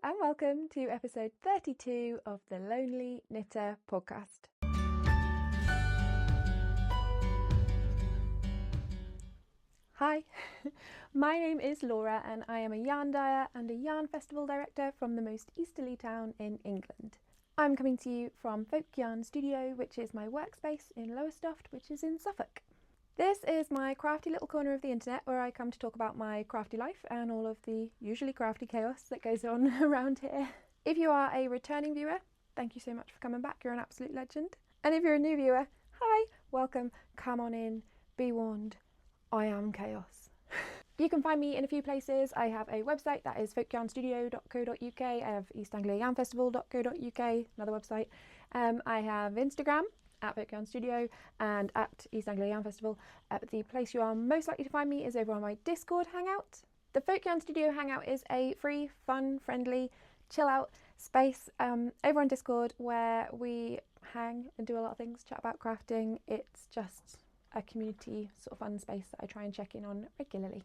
and welcome to episode 32 of the Lonely Knitter podcast. Hi, my name is Laura and I am a yarn dyer and a yarn festival director from the most easterly town in England. I'm coming to you from Folk Yarn Studio, which is my workspace in Lowestoft, which is in Suffolk. This is my crafty little corner of the internet where I come to talk about my crafty life and all of the usually crafty chaos that goes on around here. If you are a returning viewer, thank you so much for coming back, you're an absolute legend. And if you're a new viewer, hi, welcome, come on in, be warned, I am chaos. You can find me in a few places. I have a website that is folkyarnstudio.co.uk, I have eastangliayarnfestival.co.uk, another website. I have Instagram, at Folk Yarn Studio and at East Anglia Yarn Festival. The place you are most likely to find me is over on my Discord hangout. The Folk Yarn Studio hangout is a free, fun, friendly, chill out space over on Discord where we hang and do a lot of things, chat about crafting. It's just a community sort of fun space that I try and check in on regularly.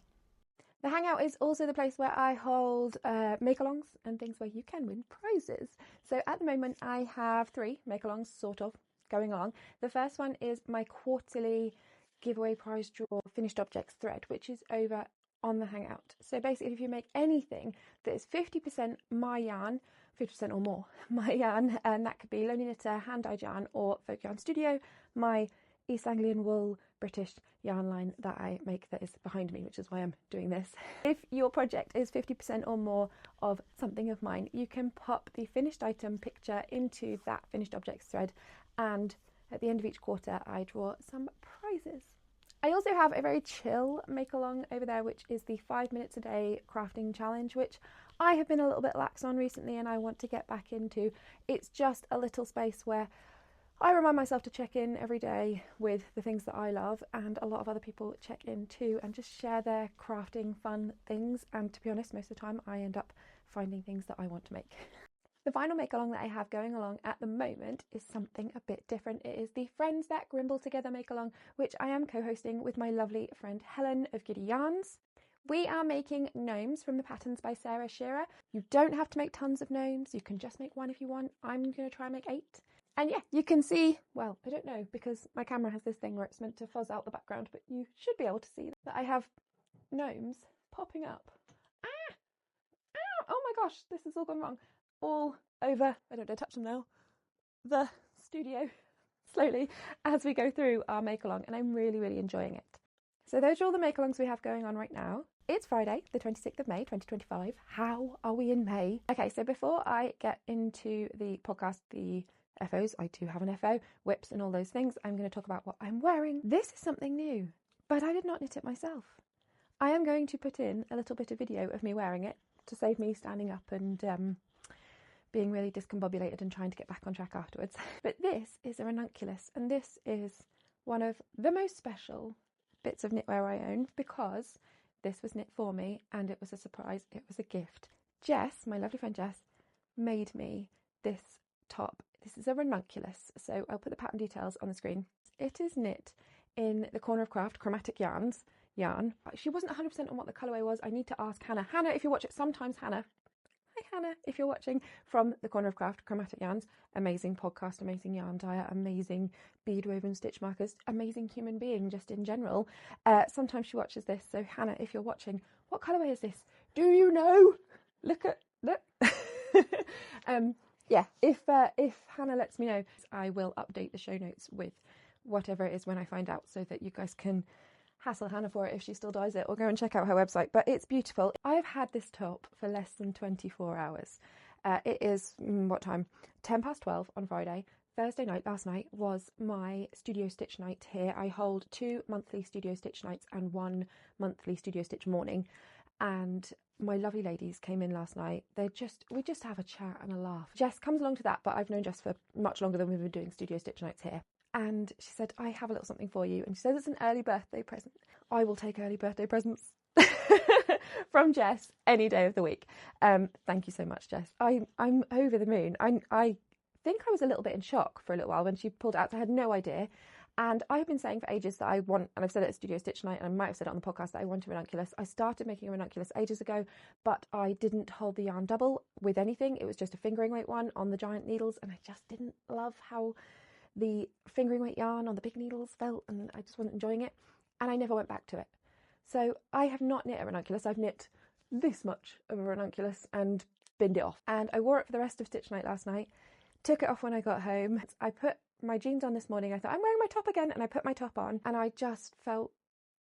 The hangout is also the place where I hold Makealongs and things where you can win prizes. So at the moment I have 3 Makealongs sort of going along. The first one is my quarterly giveaway prize draw finished objects thread, which is over on the hangout. So basically if you make anything that is 50% my yarn, 50% or more my yarn, and that could be Lonely Knitter, hand dyed yarn, or Folk Yarn Studio, my East Anglian wool British yarn line that I make that is behind me, which is why I'm doing this. If your project is 50% or more of something of mine, you can pop the finished item picture into that finished objects thread, and at the end of each quarter I draw some prizes. I also have a very chill make-along over there, which is the 5 minutes a day crafting challenge, which I have been a little bit lax on recently and I want to get back into. It's just a little space where I remind myself to check in every day with the things that I love, and a lot of other people check in too and just share their crafting fun things, and to be honest, most of the time I end up finding things that I want to make. The final make-along that I have going along at the moment is something a bit different. It is the Friends That Grimble Together make-along, which I am co-hosting with my lovely friend Helen of Giddy Yarns. We are making gnomes from the patterns by Sarah Schira. You don't have to make tons of gnomes, you can just make one if you want. I'm going to try and make 8. And yeah, you can see, well, I don't know, because my camera has this thing where it's meant to fuzz out the background, but you should be able to see that I have gnomes popping up. Ah! Ah! Oh my gosh, this has all gone wrong. All over, I don't dare touch them now, the studio slowly as we go through our make-along, and I'm really enjoying it. So those are all the make-alongs we have going on right now. It's Friday, the 26th of May, 2025. How are we in May? Okay, so before I get into the podcast, the FOs, I do have an FO, whips and all those things, I'm going to talk about what I'm wearing. This is something new, but I did not knit it myself. I am going to put in a little bit of video of me wearing it to save me standing up and being really discombobulated and trying to get back on track afterwards. But this is a Ranunculus, and this is one of the most special bits of knitwear I own because this was knit for me and it was a surprise, it was a gift. Jess, my lovely friend Jess, made me this top. This is a Ranunculus, so I'll put the pattern details on the screen. It is knit in the Corner of Craft Chromatic Yarns yarn. She wasn't 100% on what the colourway was. I need to ask Hannah. Hannah, if you watch it, sometimes Hannah. Hi Hannah, if you're watching, from the Corner of Craft Chromatic Yarns. Amazing podcast, amazing yarn dyer, amazing bead woven stitch markers, amazing human being just in general. Sometimes she watches this, so Hannah, if you're watching, what colourway is this? Do you know? Look. Yeah, if Hannah lets me know, I will update the show notes with whatever it is when I find out, so that you guys can hassle Hannah for it if she still dyes it, or go and check out her website. But it's beautiful. I've had this top for less than 24 hours. It is, what time? 10:12 on Friday. Thursday night, last night, was my studio stitch night here. I hold 2 monthly studio stitch nights and 1 monthly studio stitch morning. And my lovely ladies came in last night. We just have a chat and a laugh. Jess comes along to that, but I've known Jess for much longer than we've been doing studio stitch nights here. And she said, I have a little something for you. And she says it's an early birthday present. I will take early birthday presents from Jess any day of the week. Thank you so much, Jess. I'm over the moon. I think I was a little bit in shock for a little while when she pulled it out. I had no idea. And I've been saying for ages that I want, and I've said it at Studio Stitch Night, and I might have said it on the podcast, that I want a ranunculus. I started making a ranunculus ages ago, but I didn't hold the yarn double with anything. It was just a fingering weight one on the giant needles, and I just didn't love how the fingering weight yarn on the big needles felt, and I just wasn't enjoying it, and I never went back to it. So I have not knit a ranunculus. I've knit this much of a ranunculus and binned it off. And I wore it for the rest of Stitch Night last night, took it off when I got home. I put my jeans on this morning. I thought, I'm wearing my top again, and I put my top on, and I just felt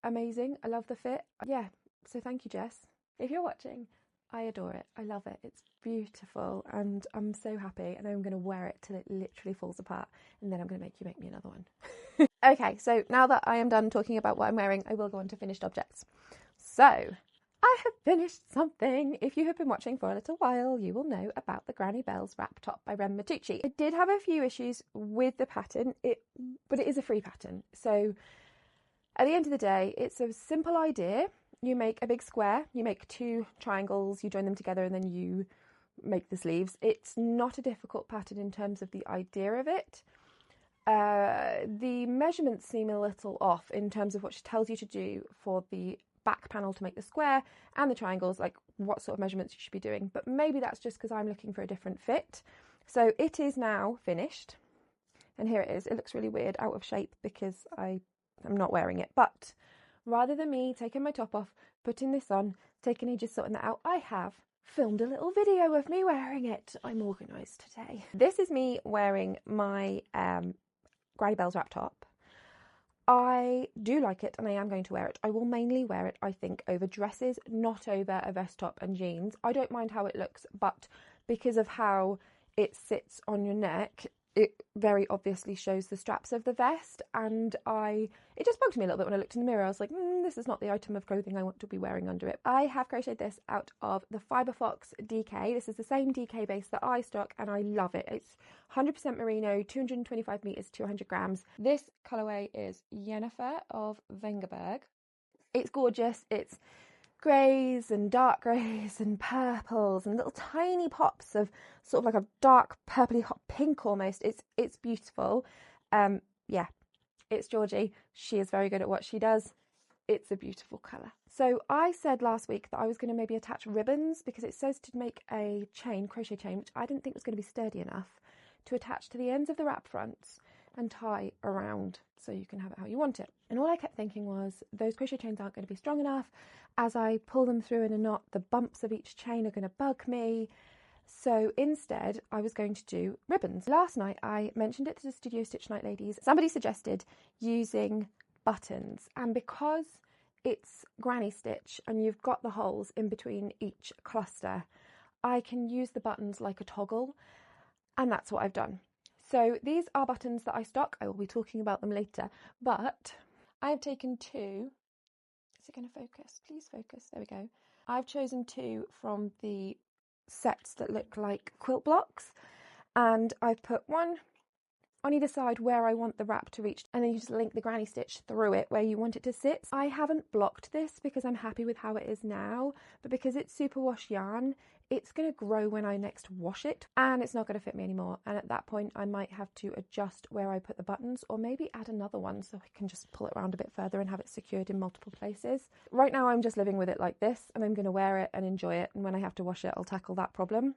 amazing. I love the fit. Yeah, so thank you, Jess. If you're watching, I adore it. I love it. It's beautiful, and I'm so happy, and I'm going to wear it till it literally falls apart, and then I'm going to make you make me another one. Okay, so now that I am done talking about what I'm wearing, I will go on to finished objects. So I have finished something. If you have been watching for a little while, you will know about the Granny Bells wrap top by Matteucci. I did have a few issues with the pattern, but it is a free pattern. So at the end of the day, it's a simple idea. You make a big square, you make 2 triangles, you join them together, and then you make the sleeves. It's not a difficult pattern in terms of the idea of it. The measurements seem a little off in terms of what she tells you to do for the back panel to make the square and the triangles, like what sort of measurements you should be doing, but maybe that's just because I'm looking for a different fit. So it is now finished, and here it is. It looks really weird out of shape because I am not wearing it, but rather than me taking my top off, putting this on, taking ages sorting that out, I have filmed a little video of me wearing it. I'm organised today. This is me wearing my Granny Bells wrap top. I do like it, and I am going to wear it. I will mainly wear it, I think, over dresses, not over a vest top and jeans. I don't mind how it looks, but because of how it sits on your neck, it very obviously shows the straps of the vest, and it just bugged me a little bit when I looked in the mirror. I was like, this is not the item of clothing I want to be wearing under it. I have crocheted this out of the Fibre Fox DK. This is the same DK base that I stock, and I love it. It's 100% merino, 225 meters to 100 grams. This colourway is Yennefer of Vengerberg. It's gorgeous. It's greys and dark greys and purples and little tiny pops of sort of like a dark purpley hot pink almost. It's beautiful. Yeah, it's Georgie. She is very good at what she does. It's a beautiful colour. So I said last week that I was going to maybe attach ribbons because it says to make a chain, crochet chain, which I didn't think was going to be sturdy enough to attach to the ends of the wrap fronts and tie around so you can have it how you want it. And all I kept thinking was those crochet chains aren't going to be strong enough. As I pull them through in a knot, the bumps of each chain are going to bug me. So instead, I was going to do ribbons. Last night, I mentioned it to the Studio Stitch Night ladies. Somebody suggested using buttons, and because it's granny stitch and you've got the holes in between each cluster, I can use the buttons like a toggle, and that's what I've done. So these are buttons that I stock. I will be talking about them later, but I have taken 2. Is it going to focus? Please focus. There we go. I've chosen 2 from the sets that look like quilt blocks, and I've put one on either side where I want the wrap to reach, and then you just link the granny stitch through it where you want it to sit. I haven't blocked this because I'm happy with how it is now, but because it's superwash yarn, it's going to grow when I next wash it, and it's not going to fit me anymore. And at that point, I might have to adjust where I put the buttons, or maybe add another one so I can just pull it around a bit further and have it secured in multiple places. Right now, I'm just living with it like this, and I'm going to wear it and enjoy it. And when I have to wash it, I'll tackle that problem.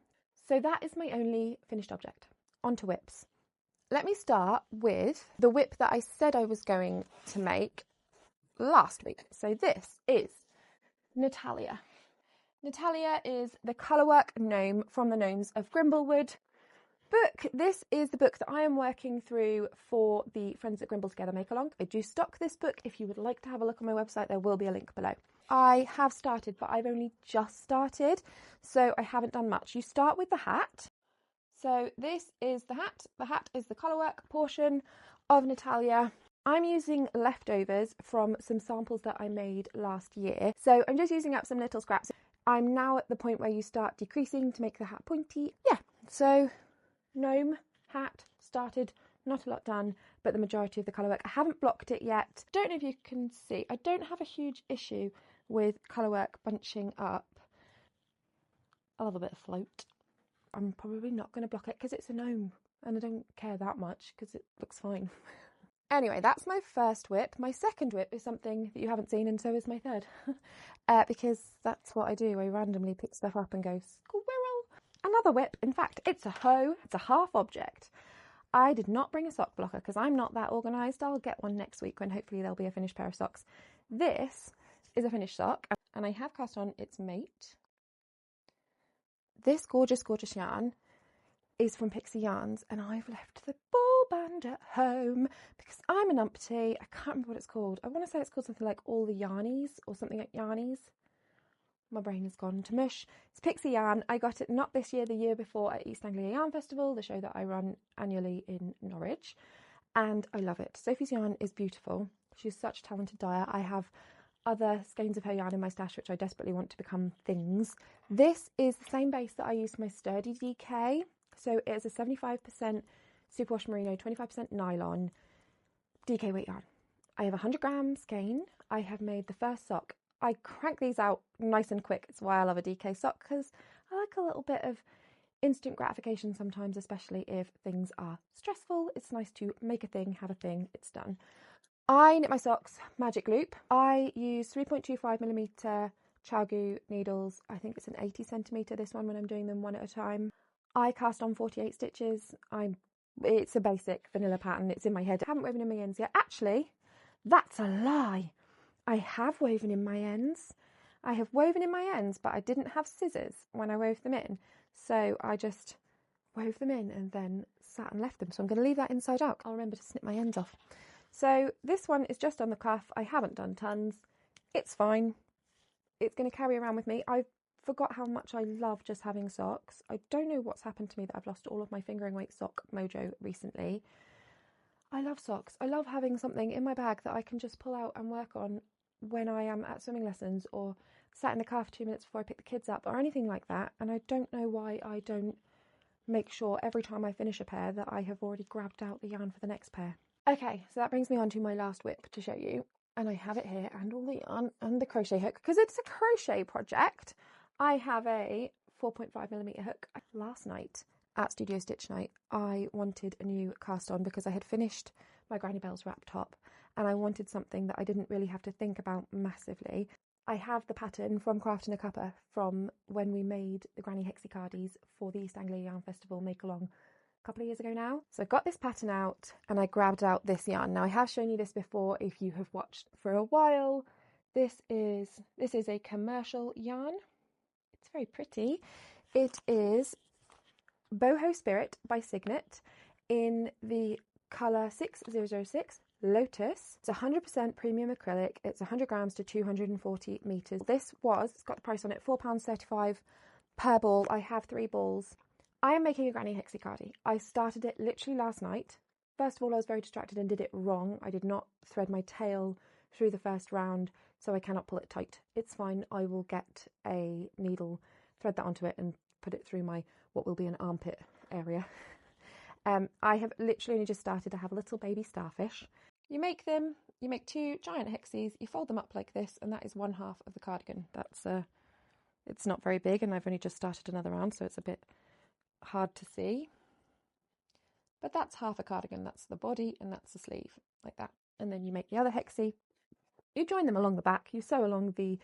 So that is my only finished object. On to whips. Let me start with the whip that I said I was going to make last week. So this is Natalia. Natalia is the Colorwork gnome from the Gnomes of Grimblewood book. This is the book that I am working through for the Friends That Grimble Together Makealong. I do stock this book. If you would like to have a look on my website, there will be a link below. I have started, but I've only just started, so I haven't done much. You start with the hat. So this is the hat. The hat is the Colorwork portion of Natalia. I'm using leftovers from some samples that I made last year. So I'm just using up some little scraps. I'm now at the point where you start decreasing to make the hat pointy. Yeah, so gnome hat started, not a lot done, but the majority of the colourwork. I haven't blocked it yet. Don't know if you can see. I don't have a huge issue with colourwork bunching up. I love a bit of float. I'm probably not going to block it because it's a gnome and I don't care that much because it looks fine. Anyway, that's my first whip. My second whip is something that you haven't seen, and so is my third. Because that's what I do. I randomly pick stuff up and go, squirrel. Another whip. In fact, it's a hoe. It's a half object. I did not bring a sock blocker because I'm not that organised. I'll get one next week when hopefully there'll be a finished pair of socks. This is a finished sock, and I have cast on its mate. This gorgeous, gorgeous yarn is from Pixie Yarns, and I've left the ball band at home because I'm a numpty. I can't remember what it's called. I want to say it's called something like All the Yarnies or something like Yarnies. My brain has gone to mush. It's Pixie Yarn. I got it not this year, the year before at East Anglia Yarn Festival, the show that I run annually in Norwich, and I love it. Sophie's yarn is beautiful. She's such a talented dyer. I have other skeins of her yarn in my stash which I desperately want to become things. This is the same base that I use for my sturdy DK. So it's a 75% superwash merino, 25% nylon DK weight yarn. I have 100 gram skein. I have made the first sock. I crank these out nice and quick. It's why I love a DK sock, because I like a little bit of instant gratification sometimes, especially if things are stressful. It's nice to make a thing, have a thing, it's done. I knit my socks magic loop. I use 3.25mm Chagu needles. I think it's an 80cm this one when I'm doing them one at a time. I cast on 48 stitches. It's a basic vanilla pattern. It's in my head. I haven't woven in my ends yet. Actually, that's a lie. I have woven in my ends. I have woven in my ends, but I didn't have scissors when I wove them in. So I just wove them in and then sat and left them. So I'm going to leave that inside out. I'll remember to snip my ends off. So this one is just on the cuff. I haven't done tons. It's fine. It's going to carry around with me. I forgot how much I love just having socks. I don't know what's happened to me that I've lost all of my fingering weight sock mojo recently. I love socks. I love having something in my bag that I can just pull out and work on when I am at swimming lessons or sat in the car for 2 minutes before I pick the kids up or anything like that. And I don't know why I don't make sure every time I finish a pair that I have already grabbed out the yarn for the next pair. Okay, so that brings me on to my last whip to show you. And I have it here and all the yarn and the crochet hook because it's a crochet project. I have a 4.5mm hook. Last night at Studio Stitch Night, I wanted a new cast on because I had finished my Granny Bells wrap top and I wanted something that I didn't really have to think about massively. I have the pattern from Craft and a Cuppa from when we made the Granny Hexi Cardis for the East Anglia Yarn Festival Makealong a couple of years ago now. So I got this pattern out and I grabbed out this yarn. Now I have shown you this before if you have watched for a while. This is a commercial yarn. It's very pretty. It is Boho Spirit by Cygnet in the colour 6006 Lotus. It's 100% premium acrylic. It's 100 grams to 240 metres. It's got the price on it, £4.35 per ball. I have 3 balls. I am making a Granny Hexi Cardi. I started it literally last night. First of all, I was very distracted and did it wrong. I did not thread my tail through the first round, so I cannot pull it tight. It's fine. I will get a needle, thread that onto it and put it through my what will be an armpit area. I have literally only just started. I have a little baby starfish. You make 2 giant hexes, you fold them up like this, and that is 1/2 of the cardigan. It's not very big, and I've only just started another round, so it's a bit hard to see. But that's half a cardigan. That's the body and that's the sleeve, like that. And then you make the other hexie. You join them along the back, you sew along the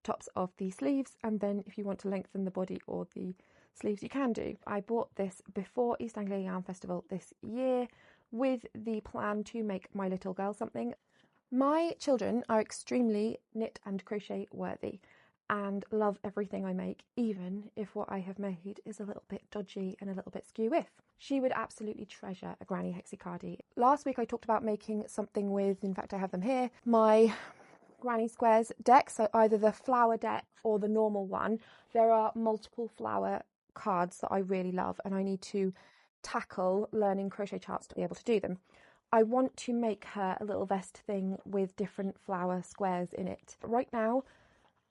tops of the sleeves, and then if you want to lengthen the body or the sleeves, you can do. I bought this before East Anglia Yarn Festival this year with the plan to make my little girl something. My children are extremely knit and crochet worthy and love everything I make, even if what I have made is a little bit dodgy and a little bit skew-whiff. She would absolutely treasure a Granny Hexi Cardi. Last week I talked about making something with, in fact I have them here, my Granny Squares deck, so either the flower deck or the normal one. There are multiple flower cards that I really love and I need to tackle learning crochet charts to be able to do them. I want to make her a little vest thing with different flower squares in it. Right now,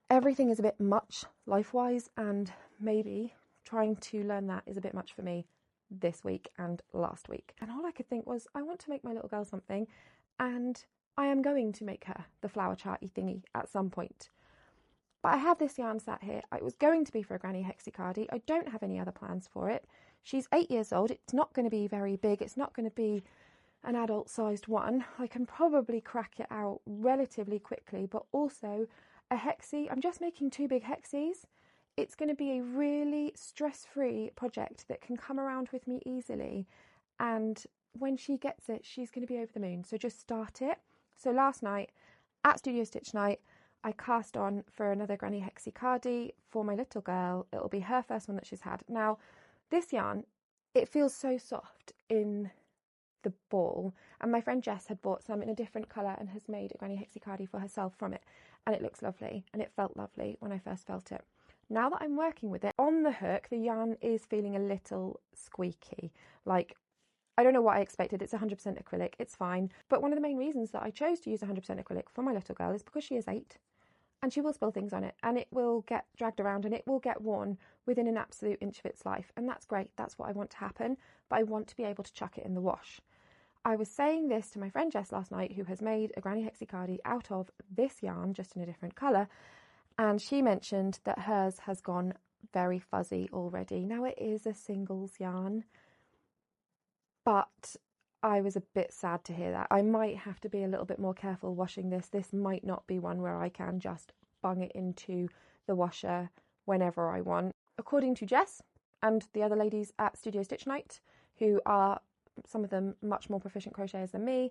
everything is a bit much life-wise, and maybe trying to learn that is a bit much for me this week and last week. And all I could think was, I want to make my little girl something, and I am going to make her the flower charty thingy at some point. But I have this yarn sat here. It was going to be for a Granny Hexi Cardi. I don't have any other plans for it. She's 8 years old. It's not going to be very big. It's not going to be an adult sized one, I can probably crack it out relatively quickly, but also a Hexi. I'm just making 2 big Hexis. It's going to be a really stress-free project that can come around with me easily, and when she gets it, she's going to be over the moon. So just start it. So last night at Studio Stitch Night, I cast on for another Granny Hexi Cardi for my little girl. It'll be her first one that she's had. Now, this yarn, it feels so soft in the ball, and my friend Jess had bought some in a different colour and has made a Granny Hexi Cardi for herself from it, and it looks lovely, and it felt lovely when I first felt it. Now that I'm working with it on the hook, the yarn is feeling a little squeaky. Like, I don't know what I expected. It's 100% acrylic, it's fine. But one of the main reasons that I chose to use 100% acrylic for my little girl is because she is 8 and she will spill things on it, and it will get dragged around and it will get worn within an absolute inch of its life. And that's great. That's what I want to happen. But I want to be able to chuck it in the wash. I was saying this to my friend Jess last night, who has made a Granny Hexi Cardi out of this yarn, just in a different colour. And she mentioned that hers has gone very fuzzy already. Now, it is a singles yarn, but I was a bit sad to hear that. I might have to be a little bit more careful washing this. This might not be one where I can just bung it into the washer whenever I want. According to Jess and the other ladies at Studio Stitch Night, who are some of them much more proficient crocheters than me,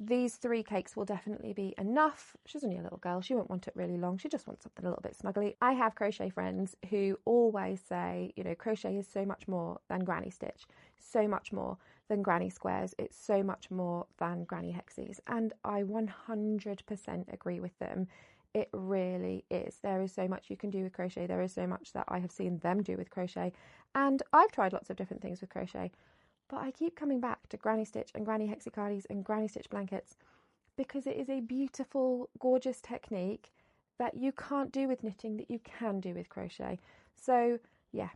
these 3 cakes will definitely be enough. She's only a little girl. She won't want it really long. She just wants something a little bit snuggly. I have crochet friends who always say, you know, crochet is so much more than granny stitch, so much more than granny squares. It's so much more than granny hexes. And I 100% agree with them. It really is. There is so much you can do with crochet. There is so much that I have seen them do with crochet. And I've tried lots of different things with crochet. But I keep coming back to granny stitch and granny hexi cardis and granny stitch blankets because it is a beautiful, gorgeous technique that you can't do with knitting that you can do with crochet. So yeah,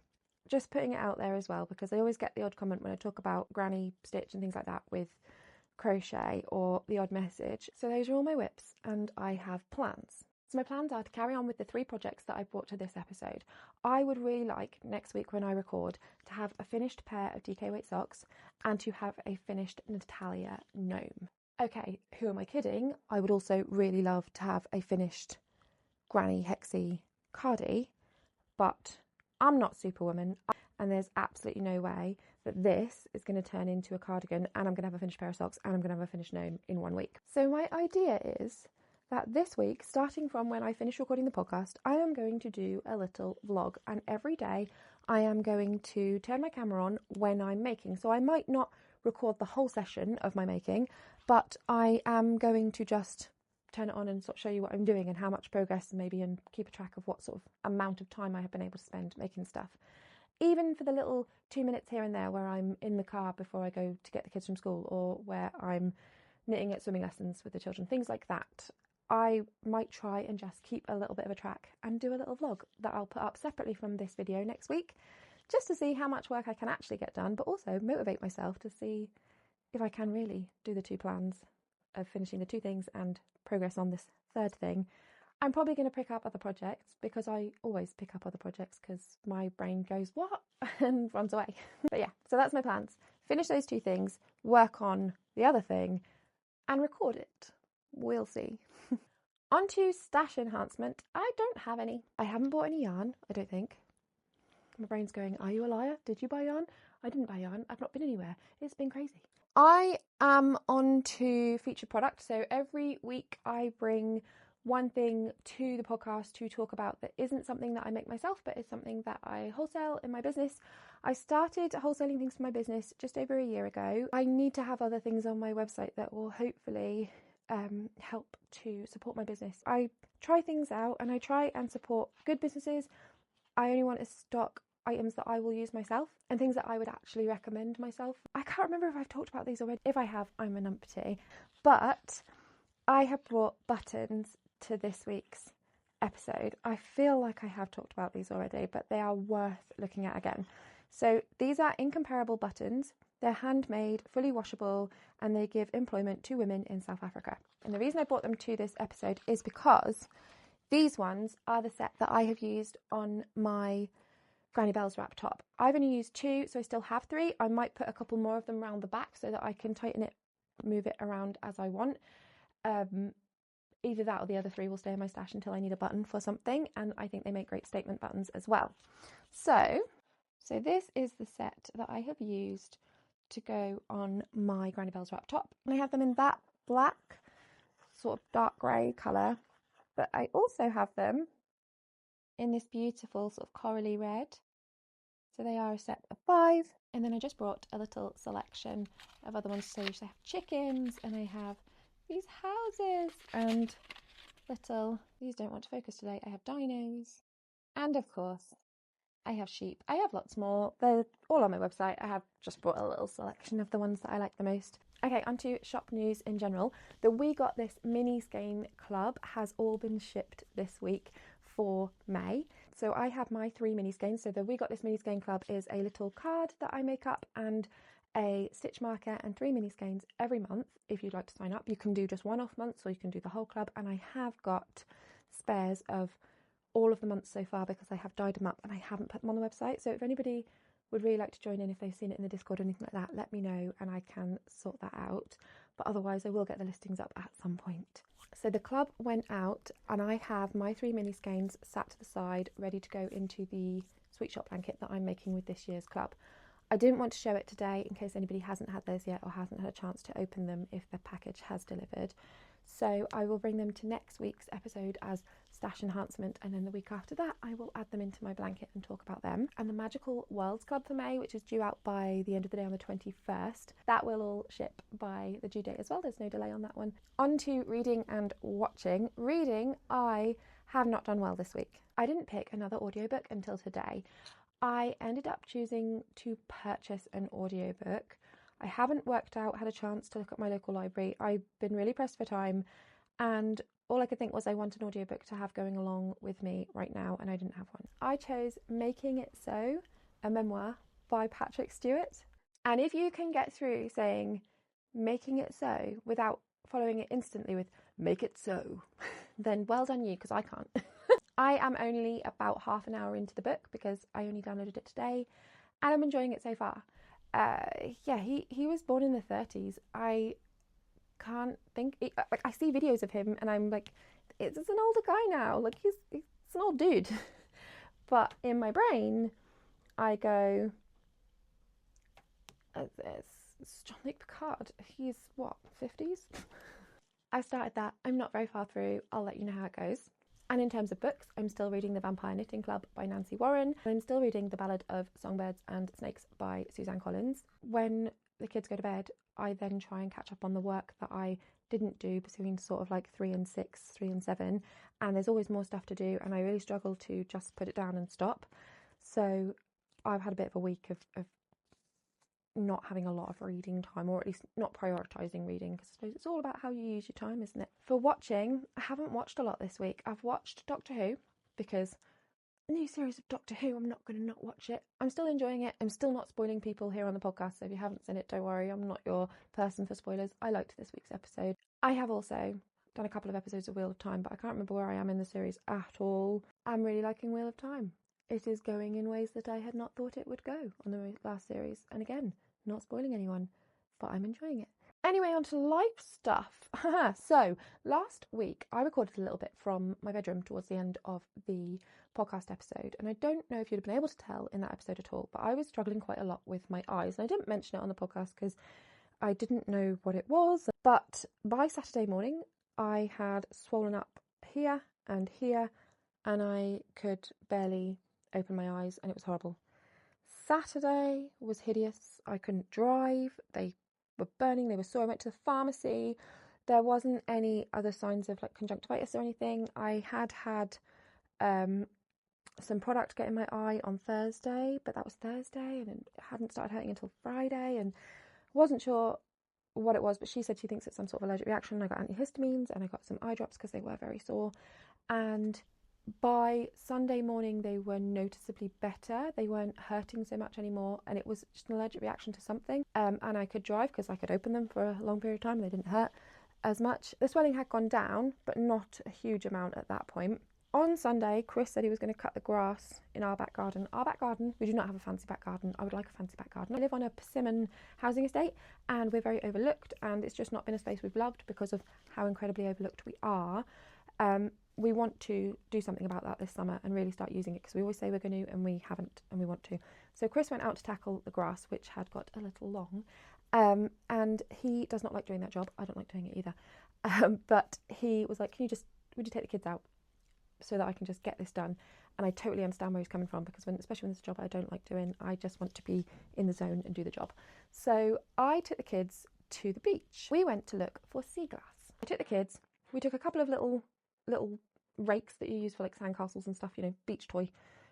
just putting it out there as well, because I always get the odd comment when I talk about granny stitch and things like that with crochet, or the odd message. So those are all my whips, and I have plans. So my plans are to carry on with the 3 projects that I brought to this episode. I would really like, next week when I record, to have a finished pair of DK weight socks and to have a finished Natalia gnome. Okay, who am I kidding? I would also really love to have a finished Granny Hexi Cardi, but I'm not Superwoman, and there's absolutely no way that this is going to turn into a cardigan and I'm going to have a finished pair of socks and I'm going to have a finished gnome in 1 week. So my idea is that this week, starting from when I finish recording the podcast, I am going to do a little vlog, and every day I am going to turn my camera on when I'm making. So I might not record the whole session of my making, but I am going to just turn it on and sort of show you what I'm doing and how much progress maybe, and keep a track of what sort of amount of time I have been able to spend making stuff. Even for the little 2 minutes here and there where I'm in the car before I go to get the kids from school, or where I'm knitting at swimming lessons with the children, things like that. I might try and just keep a little bit of a track and do a little vlog that I'll put up separately from this video next week, just to see how much work I can actually get done, but also motivate myself to see if I can really do the 2 plans of finishing the 2 things and progress on this 3rd thing. I'm probably going to pick up other projects, because I always pick up other projects because my brain goes, what? and runs away. But yeah, so that's my plans. Finish those 2 things, work on the other thing, and record it. We'll see. On to stash enhancement. I don't have any. I haven't bought any yarn, I don't think. My brain's going, are you a liar? Did you buy yarn? I didn't buy yarn. I've not been anywhere. It's been crazy. I am on to featured product. So every week I bring one thing to the podcast to talk about that isn't something that I make myself, but is something that I wholesale in my business. I started wholesaling things for my business just over a year ago. I need to have other things on my website that will hopefully help to support my business. I try things out and I try and support good businesses. I only want to stock items that I will use myself and things that I would actually recommend myself. I can't remember if I've talked about these already. If I have, I'm a numpty. But I have brought buttons to this week's episode. I feel like I have talked about these already, but they are worth looking at again. So these are Incomparable buttons. They're handmade, fully washable, and they give employment to women in South Africa. And the reason I brought them to this episode is because these ones are the set that I have used on my Granny Bells wrap top. I've only used 2, so I still have 3. I might put a couple more of them around the back so that I can tighten it move it around as I want. Either that or the other 3 will stay in my stash until I need a button for something, and I think they make great statement buttons as well. So this is the set that I have used to go on my Granny Bells wrap top, and I have them in that black sort of dark grey colour, but I also have them in this beautiful sort of corally red. So they are a set of 5, and then I just brought a little selection of other ones. So I have chickens, and I have these houses, and little, these don't want to focus today, I have dinos, and of course I have sheep. I have lots more, they're all on my website. I have just brought a little selection of the ones that I like the most. Okay, on to shop news in general. The We Got This mini skein club has all been shipped this week for May. So I have my 3 mini skeins. So the We Got This mini skein club is a little card that I make up and a stitch marker and 3 mini skeins every month. If you'd like to sign up, you can do just one-off months or you can do the whole club, and I have got spares of all of the months so far because I have dyed them up and I haven't put them on the website. So if anybody would really like to join in, if they've seen it in the Discord or anything like that, let me know and I can sort that out. But otherwise I will get the listings up at some point. So the club went out and I have my 3 mini skeins sat to the side ready to go into the Sweet Shop blanket that I'm making with this year's club. I didn't want to show it today in case anybody hasn't had those yet or hasn't had a chance to open them if the package has delivered. So I will bring them to next week's episode as stash enhancement, and then the week after that I will add them into my blanket and talk about them. And the Magical Worlds Club for May, which is due out by the end of the day on the 21st, that will all ship by the due date as well. There's no delay on that one. On to reading and watching. Reading, I have not done well this week. I didn't pick another audiobook until today. I ended up choosing to purchase an audiobook. I haven't had a chance to look at my local library. I've been really pressed for time, and all I could think was I want an audiobook to have going along with me right now, and I didn't have one. I chose Making It So, a memoir by Patrick Stewart. And if you can get through saying Making It So without following it instantly with Make It So, then well done you, because I can't. I am only about half an hour into the book because I only downloaded it today, and I'm enjoying it so far. He was born in the 30s. I can't think, I see videos of him and I'm like, it's an older guy now, like he's an old dude. But in my brain I go, it's John Luke Picard, he's what, 50s? I started that, I'm not very far through, I'll let you know how it goes. And in terms of books, I'm still reading The Vampire Knitting Club by Nancy Warren. I'm still reading The Ballad of Songbirds and Snakes by Suzanne Collins. When the kids go to bed, I then try and catch up on the work that I didn't do between sort of like 3 and 6, 3 and 7. And there's always more stuff to do, and I really struggle to just put it down and stop. So I've had a bit of a week of not having a lot of reading time, or at least not prioritising reading, because I suppose it's all about how you use your time, isn't it? For watching, I haven't watched a lot this week. I've watched Doctor Who because a new series of Doctor Who, I'm not going to not watch it. I'm still enjoying it. I'm still not spoiling people here on the podcast, so if you haven't seen it, don't worry, I'm not your person for spoilers. I liked this week's episode. I have also done a couple of episodes of Wheel of Time, but I can't remember where I am in the series at all. I'm really liking Wheel of Time. It is going in ways that I had not thought it would go on the last series. And again, not spoiling anyone, but I'm enjoying it. Anyway, on to life stuff. So, last week I recorded a little bit from my bedroom towards the end of the podcast episode, and I don't know if you'd have been able to tell in that episode at all, but I was struggling quite a lot with my eyes, and I didn't mention it on the podcast because I didn't know what it was, but by Saturday morning I had swollen up here, and I could barely open my eyes, and it was horrible. Saturday was hideous. I couldn't drive. They were burning. They were sore. I went to the pharmacy. There wasn't any other signs of like conjunctivitis or anything. I had some product get in my eye on Thursday, but that was Thursday and it hadn't started hurting until Friday, and wasn't sure what it was, but she said she thinks it's some sort of allergic reaction. I got antihistamines and I got some eye drops because they were very sore, and by Sunday morning they were noticeably better. They weren't hurting so much anymore, and it was just an allergic reaction to something, and I could drive because I could open them for a long period of time and they didn't hurt as much. The swelling had gone down, but not a huge amount at that point. on Sunday, Chris said he was going to cut the grass in our back garden. Our back garden, we do not have a fancy back garden. I would like a fancy back garden. I live on a persimmon housing estate and we're very overlooked, and it's just not been a space we've loved because of how incredibly overlooked we are. We want to do something about that this summer and really start using it, because we always say we're going to and we haven't, and we want to. So Chris went out to tackle the grass, which had got a little long, and he does not like doing that job. I don't like doing it either. But he was like, would you take the kids out so that I can just get this done? And I totally understand where he's coming from, because especially when it's a job I don't like doing, I just want to be in the zone and do the job. So I took the kids to the beach. We went to look for sea glass. I took the kids, we took a couple of little rakes that you use for like sandcastles and stuff, you know, beach toy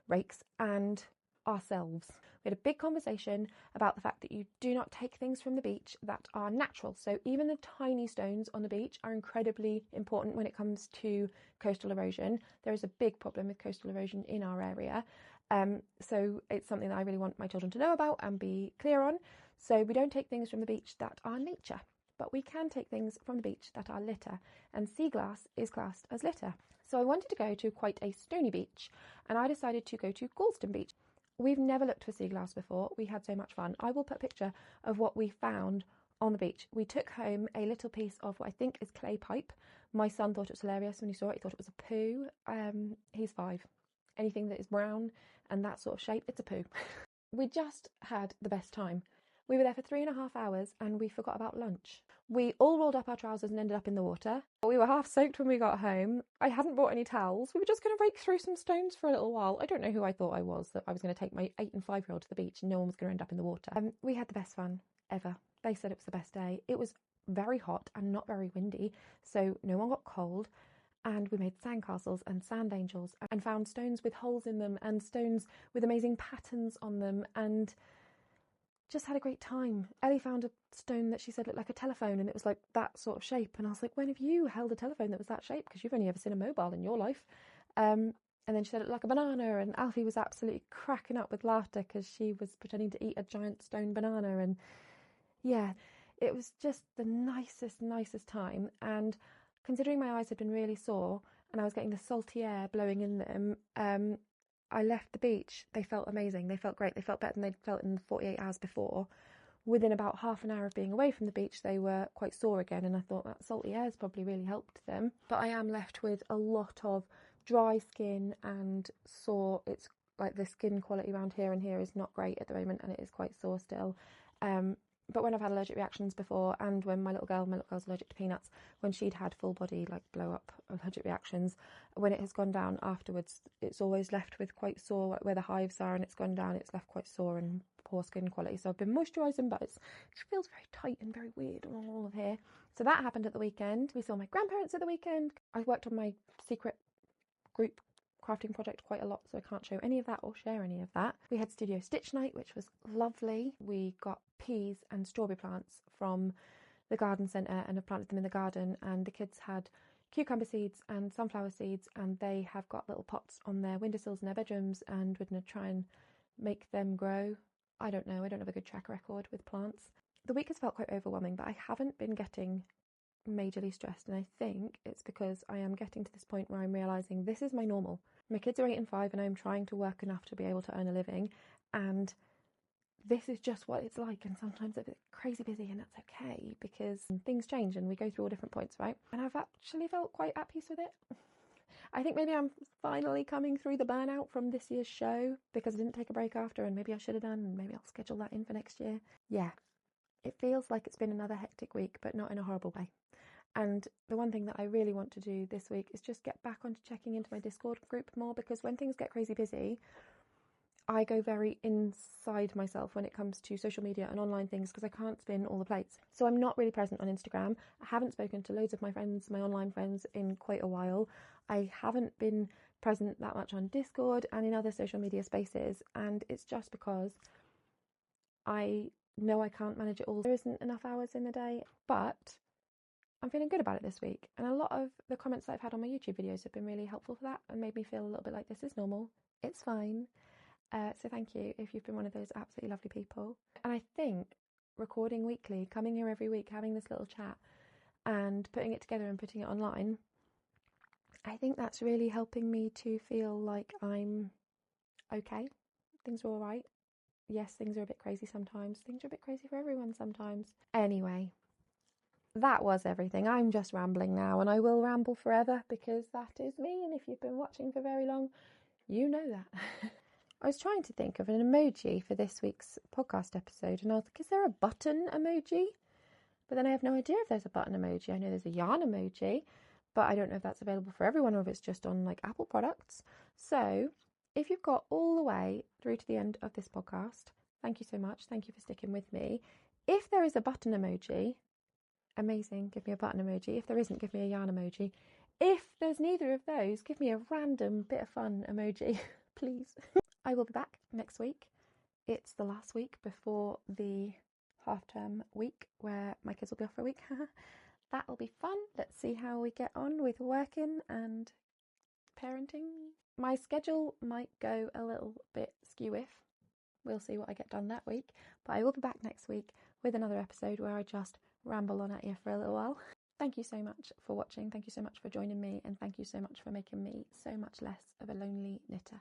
rakes, and ourselves. We had a big conversation about the fact that you do not take things from the beach that are natural. So even the tiny stones on the beach are incredibly important when it comes to coastal erosion. There is a big problem with coastal erosion in our area. So it's something that I really want my children to know about and be clear on. So we don't take things from the beach that are nature, but we can take things from the beach that are litter, and sea glass is classed as litter. So I wanted to go to quite a stony beach, and I decided to go to Galston Beach. We've never looked for sea glass before. We had so much fun. I will put a picture of what we found on the beach. We took home a little piece of what I think is clay pipe. My son thought it was hilarious when he saw it. He thought it was a poo. He's 5. Anything that is brown and that sort of shape, it's a poo. We just had the best time. We were there for 3.5 hours and we forgot about lunch. We all rolled up our trousers and ended up in the water. We were half soaked when we got home. I hadn't brought any towels. We were just going to rake through some stones for a little while. I don't know who I thought I was, that I was going to take my 8 and 5-year-old to the beach and no one was going to end up in the water. We had the best fun ever. They said it was the best day. It was very hot and not very windy, so no one got cold. And we made sandcastles and sand angels and found stones with holes in them and stones with amazing patterns on them, and just had a great time. Ellie found a stone that she said looked like a telephone, and it was like that sort of shape. And I was like, when have you held a telephone that was that shape? Because you've only ever seen a mobile in your life. And then she said it looked like a banana, and Alfie was absolutely cracking up with laughter because she was pretending to eat a giant stone banana. And yeah, it was just the nicest time. And considering my eyes had been really sore and I was getting the salty air blowing in them, I left the beach. They felt amazing. They felt great. They felt better than they'd felt in the 48 hours before. Within about half an hour of being away from the beach, they were quite sore again, and I thought that salty air's probably really helped them. But I am left with a lot of dry skin and sore. It's like the skin quality around here and here is not great at the moment, and it is quite sore still. But when I've had allergic reactions before, and when my little girl's allergic to peanuts, when she'd had full body like blow up allergic reactions, when it has gone down afterwards, it's always left with quite sore where the hives are, and it's gone down, it's left quite sore and poor skin quality. So I've been moisturising, but it feels very tight and very weird on all of here. So that happened at the weekend. We saw my grandparents at the weekend. I worked on my secret group crafting project quite a lot, so I can't show any of that or share any of that. We had studio stitch night, which was lovely. We got peas and strawberry plants from the garden centre and have planted them in the garden, and the kids had cucumber seeds and sunflower seeds, and they have got little pots on their windowsills in their bedrooms, and we're going to try and make them grow. I don't know, I don't have a good track record with plants. The week has felt quite overwhelming, but I haven't been getting majorly stressed, and I think it's because I am getting to this point where I'm realising this is my normal. My kids are 8 and 5 and I'm trying to work enough to be able to earn a living, and this is just what it's like, and sometimes it's a bit crazy busy, and that's okay because things change and we go through all different points, right? And I've actually felt quite at peace with it. I think maybe I'm finally coming through the burnout from this year's show because I didn't take a break after, and maybe I should have done, and maybe I'll schedule that in for next year. Yeah, it feels like it's been another hectic week, but not in a horrible way. And the one thing that I really want to do this week is just get back onto checking into my Discord group more, because when things get crazy busy, I go very inside myself when it comes to social media and online things because I can't spin all the plates. So I'm not really present on Instagram. I haven't spoken to loads of my friends, my online friends, in quite a while. I haven't been present that much on Discord and in other social media spaces, and it's just because I know I can't manage it all. There isn't enough hours in the day, but I'm feeling good about it this week, and a lot of the comments that I've had on my YouTube videos have been really helpful for that and made me feel a little bit like this is normal, it's fine. So thank you if you've been one of those absolutely lovely people. And I think recording weekly, coming here every week, having this little chat and putting it together and putting it online, I think that's really helping me to feel like I'm okay. Things are all right. Yes, things are a bit crazy sometimes. Things are a bit crazy for everyone sometimes. Anyway, that was everything. I'm just rambling now, and I will ramble forever because that is me, and if you've been watching for very long, you know that. I was trying to think of an emoji for this week's podcast episode, and I was like, is there a button emoji? But then I have no idea if there's a button emoji. I know there's a yarn emoji, but I don't know if that's available for everyone or if it's just on like Apple products. So if you've got all the way through to the end of this podcast, thank you so much. Thank you for sticking with me. If there is a button emoji, amazing, give me a button emoji. If there isn't, give me a yarn emoji. If there's neither of those, give me a random bit of fun emoji, please. I will be back next week. It's the last week before the half-term week where my kids will be off for a week. That'll be fun. Let's see how we get on with working and parenting. My schedule might go a little bit skew-if. We'll see what I get done that week. But I will be back next week with another episode where I just ramble on at you for a little while. Thank you so much for watching. Thank you so much for joining me. And thank you so much for making me so much less of a lonely knitter.